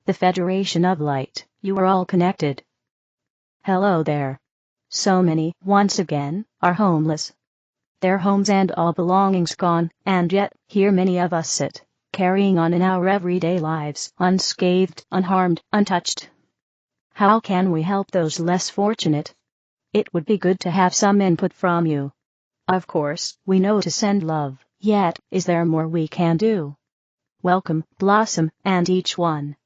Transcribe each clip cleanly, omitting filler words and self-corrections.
the Federation of Light, you are all connected. Hello there. So many, once again, are homeless. Their homes and all belongings gone, and yet, here many of us sit, carrying on in our everyday lives, unscathed, unharmed, untouched. How can we help those less fortunate? It would be good to have some input from you. Of course, we know to send love, yet, is there more we can do? Welcome, Blossom, and each one.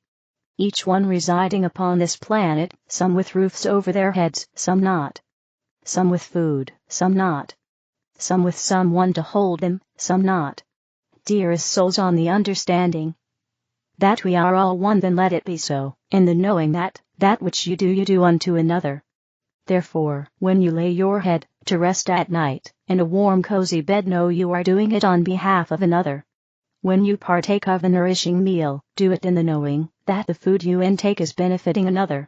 Each one residing upon this planet, some with roofs over their heads, some not. Some with food, some not. Some with someone to hold them, some not. Dearest souls, on the understanding that we are all one, then let it be so, in the knowing that which you do unto another. Therefore, when you lay your head to rest at night, in a warm cozy bed, know you are doing it on behalf of another. When you partake of a nourishing meal, do it in the knowing that the food you intake is benefiting another.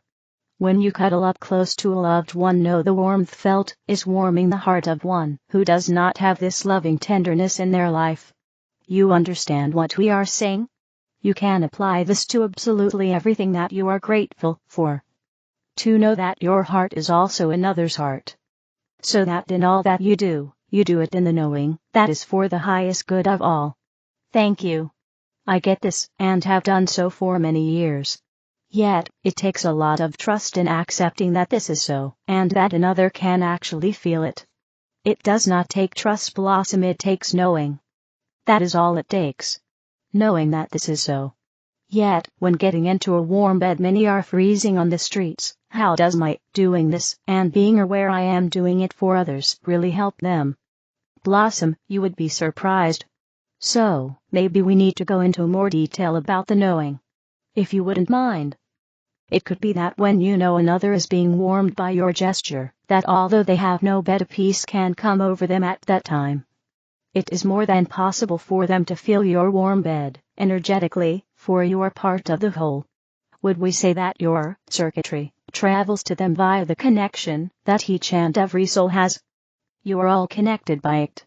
When you cuddle up close to a loved one, know the warmth felt is warming the heart of one who does not have this loving tenderness in their life. You understand what we are saying? You can apply this to absolutely everything that you are grateful for. To know that your heart is also another's heart. So that in all that you do it in the knowing that is for the highest good of all. Thank you. I get this, and have done so for many years. Yet, it takes a lot of trust in accepting that this is so, and that another can actually feel it. It does not take trust, Blossom, it takes knowing. That is all it takes. Knowing that this is so. Yet, when getting into a warm bed, many are freezing on the streets. How does my doing this, and being aware I am doing it for others, really help them? Blossom, you would be surprised. So, maybe we need to go into more detail about the knowing. If you wouldn't mind. It could be that when you know another is being warmed by your gesture, that although they have no bed, a peace can come over them at that time. It is more than possible for them to feel your warm bed, energetically, for you are part of the whole. Would we say that your circuitry travels to them via the connection that each and every soul has? You are all connected by it.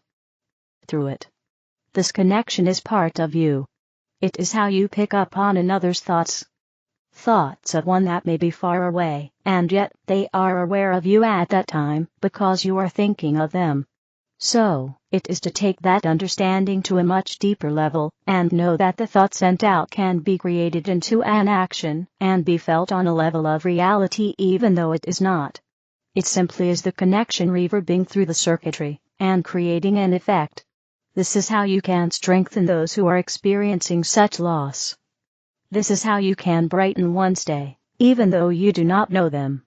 Through it. This connection is part of you. It is how you pick up on another's thoughts. Thoughts of one that may be far away, and yet they are aware of you at that time, because you are thinking of them. So, it is to take that understanding to a much deeper level, and know that the thought sent out can be created into an action, and be felt on a level of reality even though it is not. It simply is the connection reverbing through the circuitry, and creating an effect. This is how you can strengthen those who are experiencing such loss. This is how you can brighten one's day, even though you do not know them.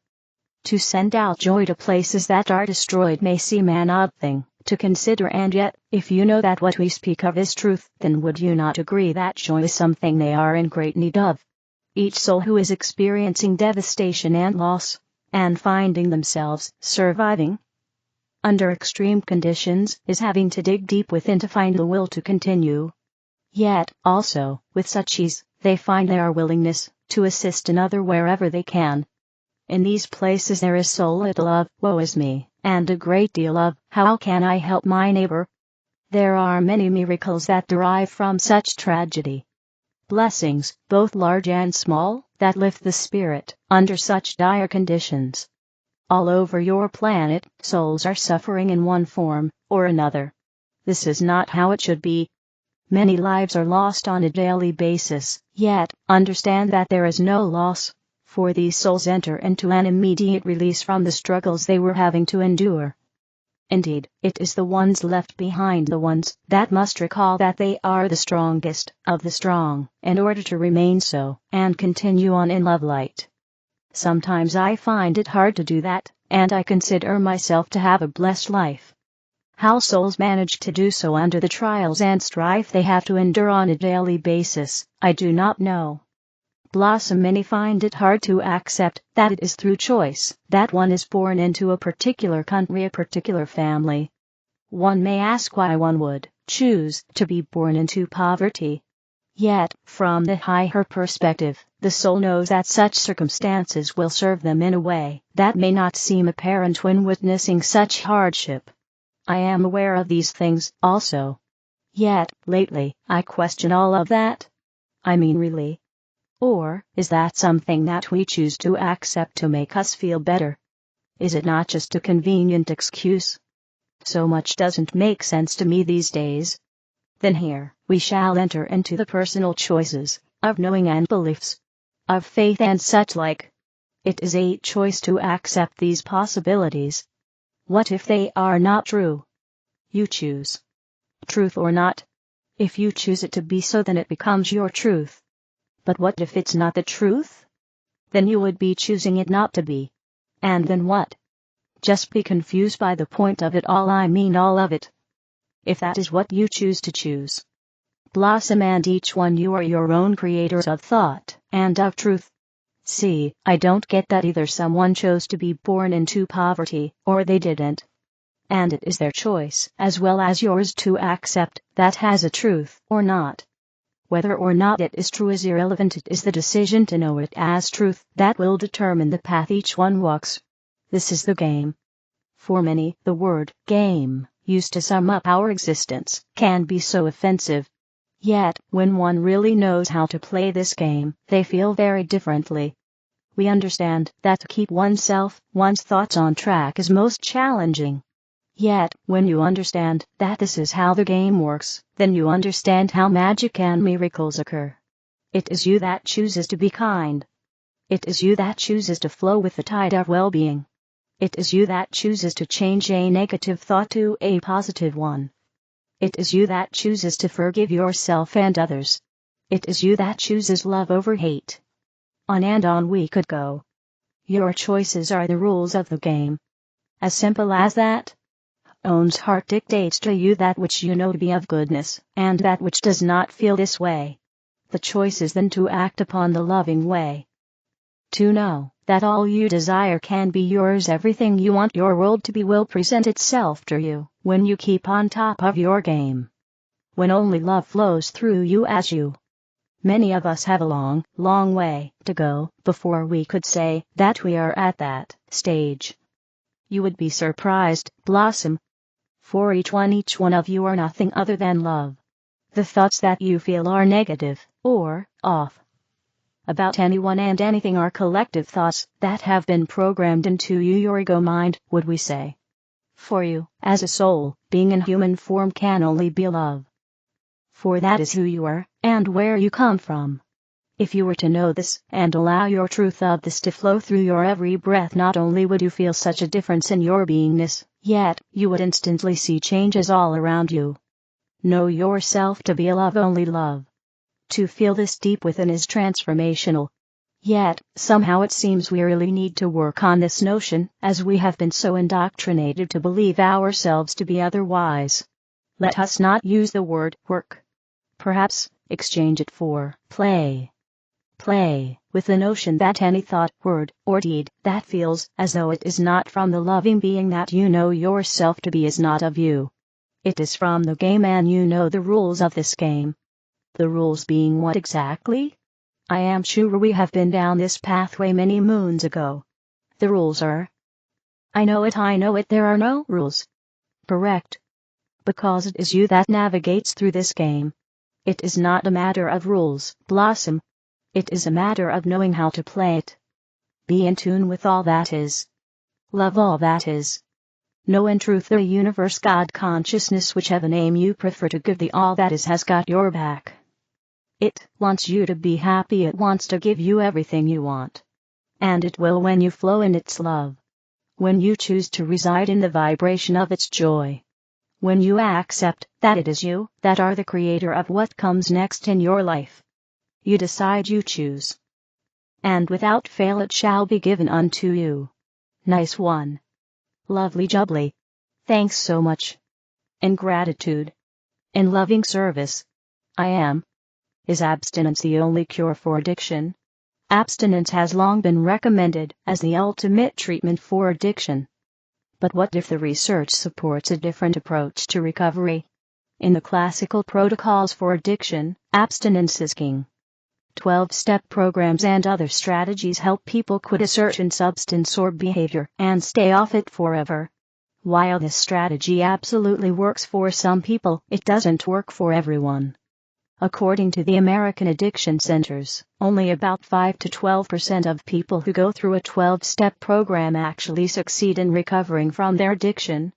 To send out joy to places that are destroyed may seem an odd thing to consider, and yet, if you know that what we speak of is truth, then would you not agree that joy is something they are in great need of? Each soul who is experiencing devastation and loss, and finding themselves surviving under extreme conditions, is having to dig deep within to find the will to continue. Yet, also, with such ease, they find their willingness to assist another wherever they can. In these places there is so little of, woe is me, and a great deal of, how can I help my neighbor? There are many miracles that derive from such tragedy. Blessings, both large and small, that lift the spirit under such dire conditions. All over your planet, souls are suffering in one form or another. This is not how it should be. Many lives are lost on a daily basis, yet, understand that there is no loss, for these souls enter into an immediate release from the struggles they were having to endure. Indeed, it is the ones left behind, the ones that must recall that they are the strongest of the strong, in order to remain so, and continue on in love light. Sometimes I find it hard to do that, and I consider myself to have a blessed life. How souls manage to do so under the trials and strife they have to endure on a daily basis, I do not know. Blossom, many find it hard to accept that it is through choice that one is born into a particular country, a particular family. One may ask why one would choose to be born into poverty. Yet, from the higher perspective, the soul knows that such circumstances will serve them in a way that may not seem apparent when witnessing such hardship. I am aware of these things also. Yet, lately, I question all of that. I mean really. Or is that something that we choose to accept to make us feel better? Is it not just a convenient excuse? So much doesn't make sense to me these days. Then here we shall enter into the personal choices of knowing and beliefs, of faith and such like. It is a choice to accept these possibilities. What if they are not true? You choose. Truth or not. If you choose it to be so, then it becomes your truth. But what if it's not the truth? Then you would be choosing it not to be. And then what? Just be confused by the point of it all, I mean all of it. If that is what you choose to choose. Blossom, and each one you are your own creators of thought and of truth. See, I don't get that either. Someone chose to be born into poverty, or they didn't. And it is their choice, as well as yours, to accept that as a truth or not. Whether or not it is true is irrelevant. It is the decision to know it as truth that will determine the path each one walks. This is the game. For many, the word game, used to sum up our existence, can be so offensive. Yet, when one really knows how to play this game, they feel very differently. We understand that to keep oneself, one's thoughts on track is most challenging. Yet, when you understand that this is how the game works, then you understand how magic and miracles occur. It is you that chooses to be kind. It is you that chooses to flow with the tide of well-being. It is you that chooses to change a negative thought to a positive one. It is you that chooses to forgive yourself and others. It is you that chooses love over hate. On and on we could go. Your choices are the rules of the game. As simple as that. Own's heart dictates to you that which you know to be of goodness, and that which does not feel this way. The choice is then to act upon the loving way. To know that all you desire can be yours, everything you want your world to be will present itself to you, when you keep on top of your game. When only love flows through you as you. Many of us have a long, long way to go before we could say that we are at that stage. You would be surprised, Blossom. For each one of you are nothing other than love. The thoughts that you feel are negative, or off, about anyone and anything are collective thoughts that have been programmed into your ego mind, would we say. For you, as a soul, being in human form can only be love. For that is who you are, and where you come from. If you were to know this, and allow your truth of this to flow through your every breath, not only would you feel such a difference in your beingness, yet you would instantly see changes all around you. Know yourself to be a love, only love. To feel this deep within is transformational. Yet, somehow it seems we really need to work on this notion, as we have been so indoctrinated to believe ourselves to be otherwise. Let us not use the word work. Perhaps, exchange it for play. Play with the notion that any thought, word, or deed that feels as though it is not from the loving being that you know yourself to be is not of you. It is from the game, and you know the rules of this game. The rules being what exactly? I am sure we have been down this pathway many moons ago. The rules are... I know it, there are no rules. Correct. Because it is you that navigates through this game. It is not a matter of rules, Blossom. It is a matter of knowing how to play it. Be in tune with all that is. Love all that is. Know in truth the universe, God, consciousness, whichever name you prefer to give the all that is, has got your back. It wants you to be happy, it wants to give you everything you want. And it will when you flow in its love. When you choose to reside in the vibration of its joy. When you accept that it is you that are the creator of what comes next in your life. You decide, you choose. And without fail it shall be given unto you. Nice one. Lovely jubbly. Thanks so much. In gratitude. In loving service. I am. Is abstinence the only cure for addiction? Abstinence has long been recommended as the ultimate treatment for addiction. But what if the research supports a different approach to recovery? In the classical protocols for addiction, abstinence is king. 12-step programs and other strategies help people quit a certain substance or behavior and stay off it forever. While this strategy absolutely works for some people, it doesn't work for everyone. According to the American Addiction Centers, only about 5 to 12% of people who go through a 12-step program actually succeed in recovering from their addiction.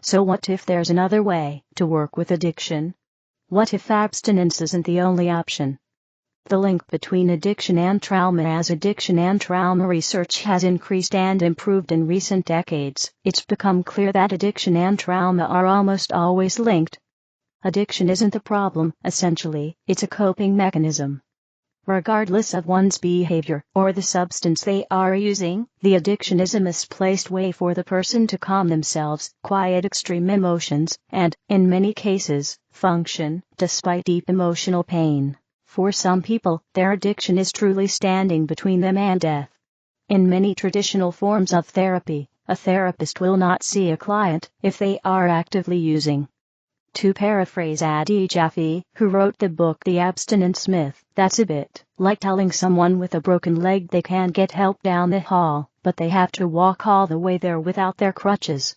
So what if there's another way to work with addiction? What if abstinence isn't the only option? The link between addiction and trauma. As addiction and trauma research has increased and improved in recent decades, it's become clear that addiction and trauma are almost always linked. Addiction isn't the problem, essentially, it's a coping mechanism. Regardless of one's behavior or the substance they are using, the addiction is a misplaced way for the person to calm themselves, quiet extreme emotions, and, in many cases, function, despite deep emotional pain. For some people, their addiction is truly standing between them and death. In many traditional forms of therapy, a therapist will not see a client if they are actively using. To paraphrase Adi Jaffe, who wrote the book The Abstinence Myth, that's a bit like telling someone with a broken leg they can get help down the hall, but they have to walk all the way there without their crutches.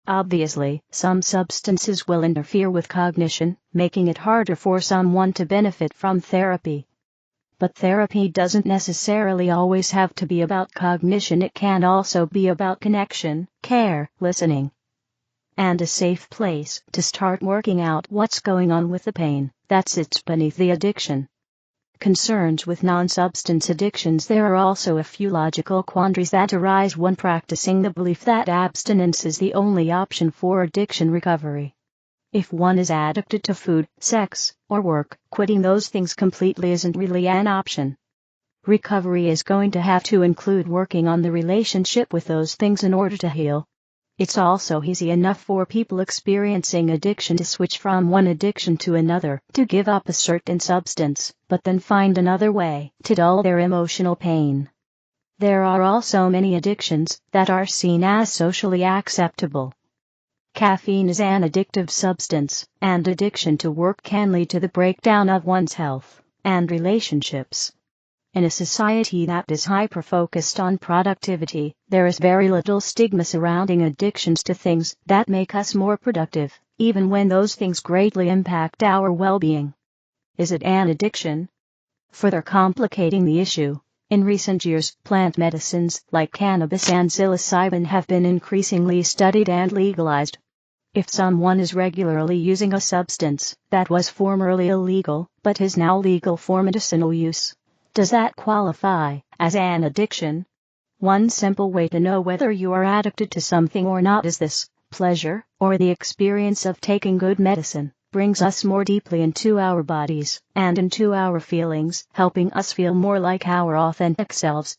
Obviously, some substances will interfere with cognition, making it harder for someone to benefit from therapy. But therapy doesn't necessarily always have to be about cognition. It can also be about connection, care, listening, and a safe place to start working out what's going on with the pain that sits beneath the addiction. Concerns with non-substance addictions. There are also a few logical quandaries that arise when practicing the belief that abstinence is the only option for addiction recovery. If one is addicted to food, sex, or work, quitting those things completely isn't really an option. Recovery is going to have to include working on the relationship with those things in order to heal. It's also easy enough for people experiencing addiction to switch from one addiction to another, to give up a certain substance, but then find another way to dull their emotional pain. There are also many addictions that are seen as socially acceptable. Caffeine is an addictive substance, and addiction to work can lead to the breakdown of one's health and relationships. In a society that is hyper-focused on productivity, there is very little stigma surrounding addictions to things that make us more productive, even when those things greatly impact our well-being. Is it an addiction? Further complicating the issue, in recent years, plant medicines like cannabis and psilocybin have been increasingly studied and legalized. If someone is regularly using a substance that was formerly illegal but is now legal for medicinal use, does that qualify as an addiction? One simple way to know whether you are addicted to something or not is this: pleasure, or the experience of taking good medicine, brings us more deeply into our bodies and into our feelings, helping us feel more like our authentic selves.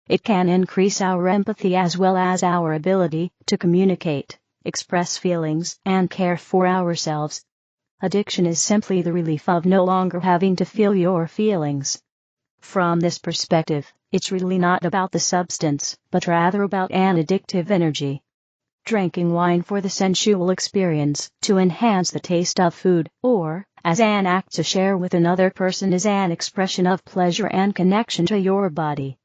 It can increase our empathy as well as our ability to communicate, express feelings, and care for ourselves. Addiction is simply the relief of no longer having to feel your feelings. From this perspective, it's really not about the substance, but rather about an addictive energy. Drinking wine for the sensual experience, to enhance the taste of food, or as an act to share with another person, is an expression of pleasure and connection to your body.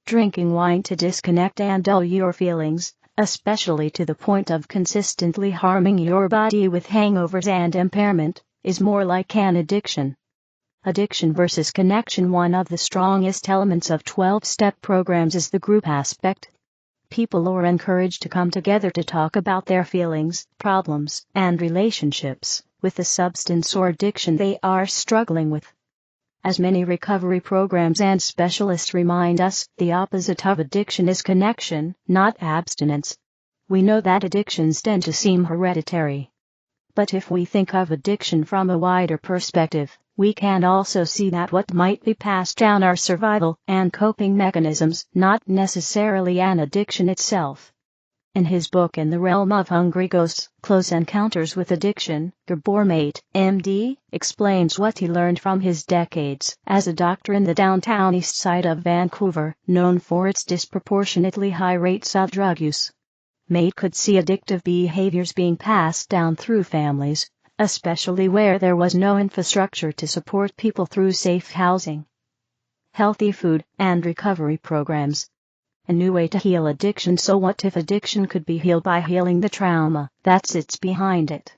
Drinking wine to disconnect and dull your feelings, especially to the point of consistently harming your body with hangovers and impairment, is more like an addiction. Addiction versus connection. One of the strongest elements of 12-step programs is the group aspect. People are encouraged to come together to talk about their feelings, problems, and relationships with the substance or addiction they are struggling with. As many recovery programs and specialists remind us, the opposite of addiction is connection, not abstinence. We know that addictions tend to seem hereditary. But if we think of addiction from a wider perspective, we can also see that what might be passed down are survival and coping mechanisms, not necessarily an addiction itself. In his book In the Realm of Hungry Ghosts, Close Encounters with Addiction, Gabor Mate, MD, explains what he learned from his decades as a doctor in the downtown east side of Vancouver, known for its disproportionately high rates of drug use. Mate could see addictive behaviors being passed down through families, especially where there was no infrastructure to support people through safe housing, healthy food, and recovery programs. A new way to heal addiction. So what if addiction could be healed by healing the trauma that sits behind it?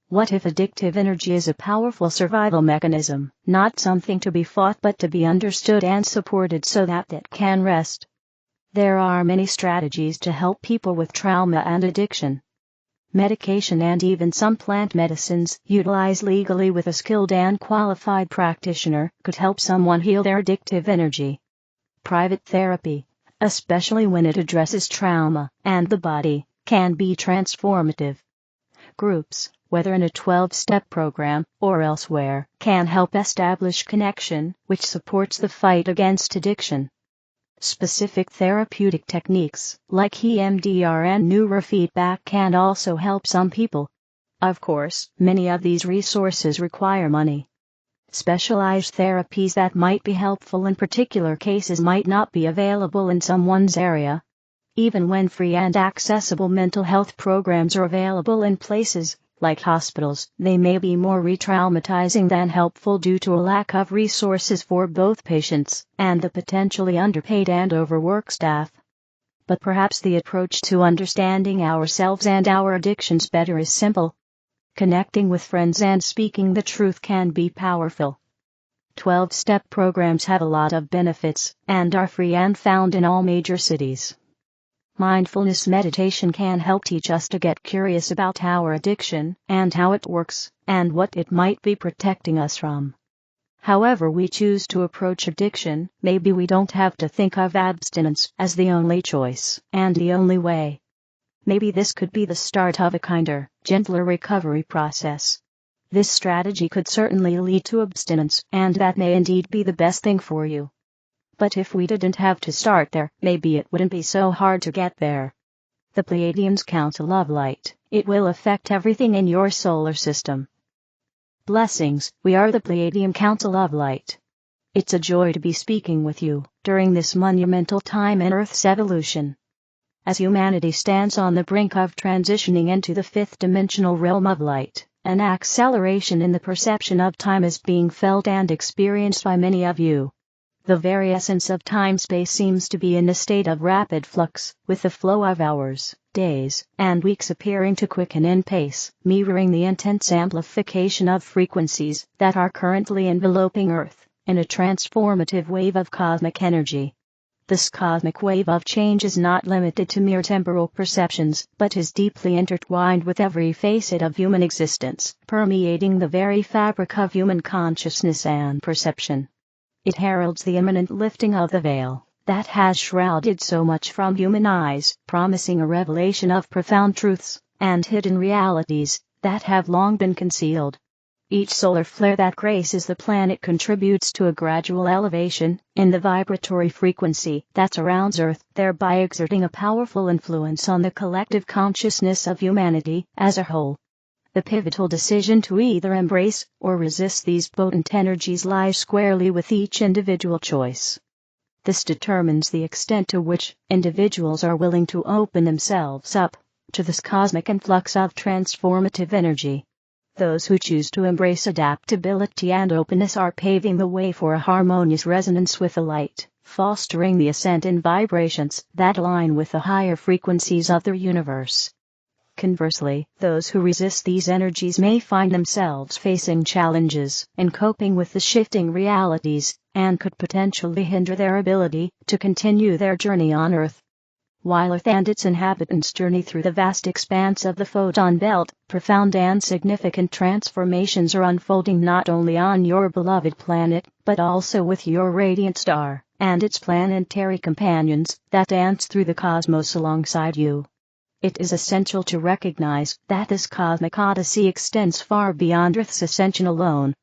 What if addictive energy is a powerful survival mechanism, not something to be fought but to be understood and supported so that it can rest? There are many strategies to help people with trauma and addiction. Medication and even some plant medicines utilized legally with a skilled and qualified practitioner could help someone heal their addictive energy. Private therapy, especially when it addresses trauma and the body, can be transformative. Groups, whether in a 12-step program or elsewhere, can help establish connection, which supports the fight against addiction. Specific therapeutic techniques, like EMDR and neurofeedback, can also help some people. Of course, many of these resources require money. Specialized therapies that might be helpful in particular cases might not be available in someone's area. Even when free and accessible mental health programs are available in places like hospitals, they may be more re-traumatizing than helpful due to a lack of resources for both patients and the potentially underpaid and overworked staff. But perhaps the approach to understanding ourselves and our addictions better is simple. Connecting with friends and speaking the truth can be powerful. 12-step programs have a lot of benefits and are free and found in all major cities. Mindfulness meditation can help teach us to get curious about our addiction and how it works and what it might be protecting us from. However we choose to approach addiction, maybe we don't have to think of abstinence as the only choice and the only way. Maybe this could be the start of a kinder, gentler recovery process. This strategy could certainly lead to abstinence, and that may indeed be the best thing for you. But if we didn't have to start there, maybe it wouldn't be so hard to get there. The Pleiadians Council of Light. It will affect everything in your solar system. Blessings, we are the Pleiadian Council of Light. It's a joy to be speaking with you during this monumental time in Earth's evolution. As humanity stands on the brink of transitioning into the fifth dimensional realm of light, an acceleration in the perception of time is being felt and experienced by many of you. The very essence of time-space seems to be in a state of rapid flux, with the flow of hours, days, and weeks appearing to quicken in pace, mirroring the intense amplification of frequencies that are currently enveloping Earth in a transformative wave of cosmic energy. This cosmic wave of change is not limited to mere temporal perceptions, but is deeply intertwined with every facet of human existence, permeating the very fabric of human consciousness and perception. It heralds the imminent lifting of the veil that has shrouded so much from human eyes, promising a revelation of profound truths and hidden realities that have long been concealed. Each solar flare that graces the planet contributes to a gradual elevation in the vibratory frequency that surrounds Earth, thereby exerting a powerful influence on the collective consciousness of humanity as a whole. The pivotal decision to either embrace or resist these potent energies lies squarely with each individual choice. This determines the extent to which individuals are willing to open themselves up to this cosmic influx of transformative energy. Those who choose to embrace adaptability and openness are paving the way for a harmonious resonance with the light, fostering the ascent in vibrations that align with the higher frequencies of the universe. Conversely, those who resist these energies may find themselves facing challenges in coping with the shifting realities, and could potentially hinder their ability to continue their journey on Earth. While Earth and its inhabitants journey through the vast expanse of the photon belt, profound and significant transformations are unfolding not only on your beloved planet, but also with your radiant star and its planetary companions that dance through the cosmos alongside you. It is essential to recognize that this cosmic odyssey extends far beyond Earth's ascension alone.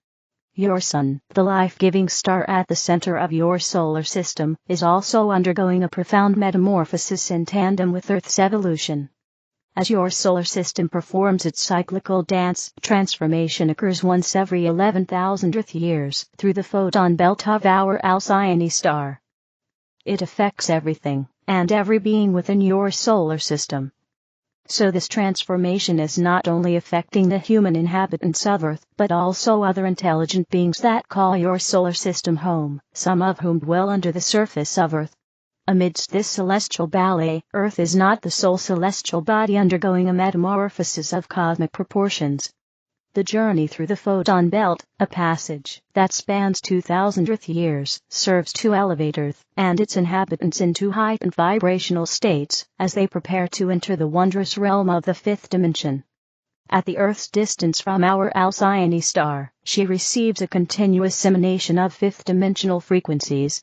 Your sun, the life-giving star at the center of your solar system, is also undergoing a profound metamorphosis in tandem with Earth's evolution. As your solar system performs its cyclical dance, transformation occurs once every 11,000 Earth years through the photon belt of our Alcyone star. It affects everything and every being within your solar system. So this transformation is not only affecting the human inhabitants of Earth, but also other intelligent beings that call your solar system home, some of whom dwell under the surface of Earth. Amidst this celestial ballet, Earth is not the sole celestial body undergoing a metamorphosis of cosmic proportions. The journey through the photon belt, a passage that spans 2,000 Earth years, serves to elevate Earth and its inhabitants into heightened vibrational states as they prepare to enter the wondrous realm of the fifth dimension. At the Earth's distance from our Alcyone star, she receives a continuous emanation of fifth-dimensional frequencies.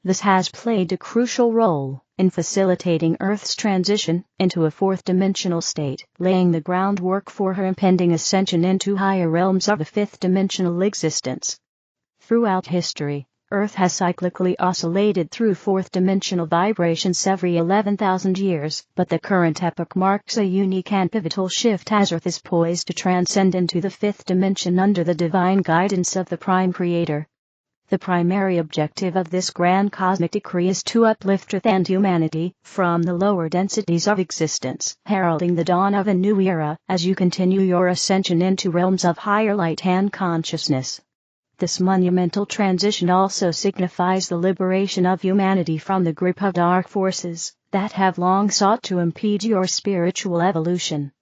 This has played a crucial role in facilitating Earth's transition into a fourth-dimensional state, laying the groundwork for her impending ascension into higher realms of the fifth-dimensional existence. Throughout history, Earth has cyclically oscillated through fourth-dimensional vibrations every 11,000 years, but the current epoch marks a unique and pivotal shift as Earth is poised to transcend into the fifth dimension under the divine guidance of the Prime Creator. The primary objective of this grand cosmic decree is to uplift Earth and humanity from the lower densities of existence, heralding the dawn of a new era as you continue your ascension into realms of higher light and consciousness. This monumental transition also signifies the liberation of humanity from the grip of dark forces that have long sought to impede your spiritual evolution.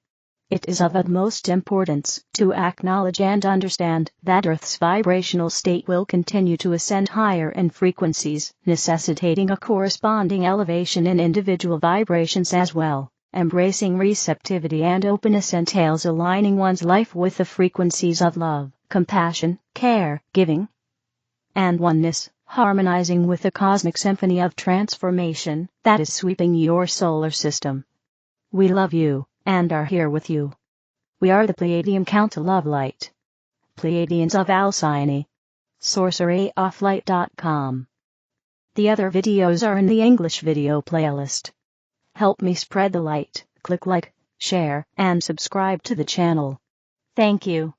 It is of utmost importance to acknowledge and understand that Earth's vibrational state will continue to ascend higher in frequencies, necessitating a corresponding elevation in individual vibrations as well. Embracing receptivity and openness entails aligning one's life with the frequencies of love, compassion, care, giving, and oneness, harmonizing with the cosmic symphony of transformation that is sweeping your solar system. We love you and are here with you. We are the Pleiadian Council of Light. Pleiadians of Alcyone. sorceryoflight.com. The other videos are in the English video playlist. Help me spread the light. Click like, share, and subscribe to the channel. Thank you.